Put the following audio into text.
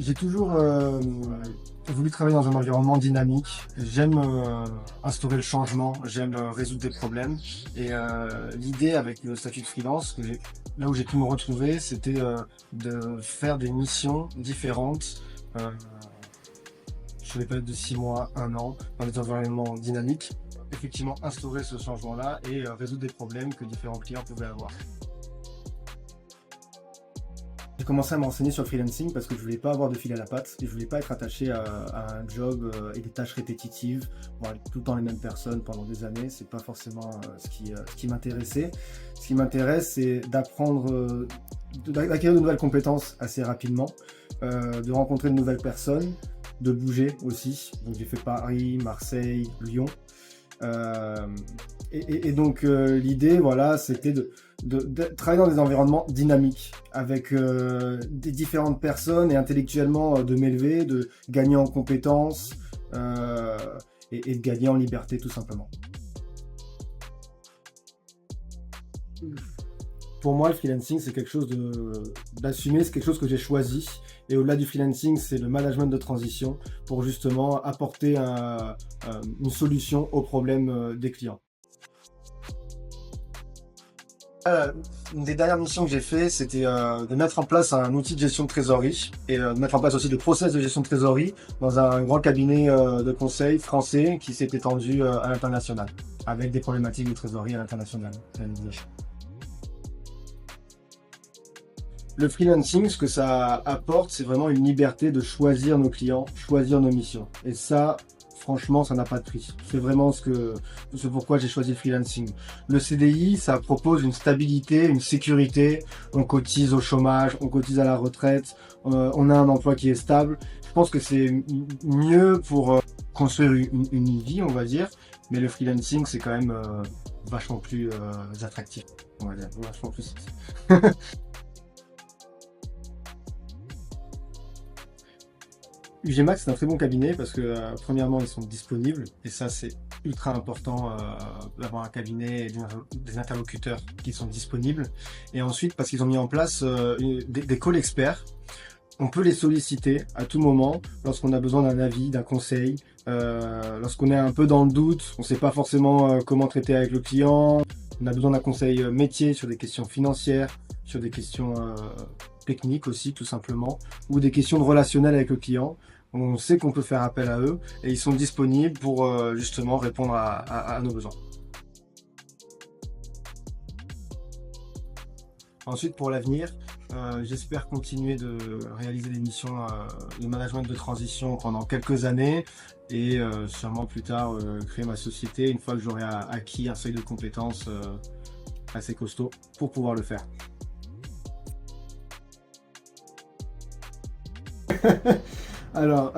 J'ai toujours voulu travailler dans un environnement dynamique. J'aime instaurer le changement, j'aime résoudre des problèmes. Et l'idée avec le statut de freelance, là où j'ai pu me retrouver, c'était de faire des missions différentes euh, sur les périodes de 6 mois, 1 an, dans des environnements dynamiques. Effectivement, instaurer ce changement-là et résoudre des problèmes que différents clients pouvaient avoir. J'ai commencé à m'enseigner sur le freelancing parce que je voulais pas avoir de fil à la patte et je voulais pas être attaché à un job et des tâches répétitives, voir tout le temps les mêmes personnes pendant des années. C'est pas forcément ce qui m'intéressait. Ce qui m'intéresse, c'est d'apprendre, d'acquérir de nouvelles compétences assez rapidement, de rencontrer de nouvelles personnes, de bouger aussi. Donc j'ai fait Paris, Marseille, Lyon. Euh, et donc l'idée, voilà, c'était de travailler dans des environnements dynamiques, avec des différentes personnes et intellectuellement de m'élever, de gagner en compétences euh, et de gagner en liberté tout simplement. Pour moi, le freelancing, c'est quelque chose d'assumer, c'est quelque chose que j'ai choisi. Et au-delà du freelancing, c'est le management de transition pour justement apporter une solution aux problèmes des clients. Une des dernières missions que j'ai fait, c'était de mettre en place un outil de gestion de trésorerie et de mettre en place aussi le process de gestion de trésorerie dans un grand cabinet de conseil français qui s'est étendu à l'international, avec des problématiques de trésorerie à l'international. Le freelancing, ce que ça apporte, c'est vraiment une liberté de choisir nos clients, choisir nos missions. Et ça, franchement, ça n'a pas de prix. C'est vraiment ce pourquoi j'ai choisi le freelancing. Le CDI, ça propose une stabilité, une sécurité. On cotise au chômage, on cotise à la retraite, on a un emploi qui est stable. Je pense que c'est mieux pour construire une vie, on va dire. Mais le freelancing, c'est quand même vachement plus attractif, on va dire, vachement plus. UG Max, c'est un très bon cabinet parce que, premièrement, ils sont disponibles et ça, c'est ultra important d'avoir un cabinet et des interlocuteurs qui sont disponibles. Et ensuite, parce qu'ils ont mis en place des calls experts, on peut les solliciter à tout moment lorsqu'on a besoin d'un avis, d'un conseil, lorsqu'on est un peu dans le doute, on ne sait pas forcément comment traiter avec le client, on a besoin d'un conseil métier sur des questions financières, sur des questions techniques aussi, tout simplement, ou des questions de relationnel avec le client. On sait qu'on peut faire appel à eux et ils sont disponibles pour justement répondre à nos besoins. Ensuite, pour l'avenir, j'espère continuer de réaliser des missions de management de transition pendant quelques années et sûrement plus tard créer ma société une fois que j'aurai acquis un seuil de compétences assez costaud pour pouvoir le faire. Alors,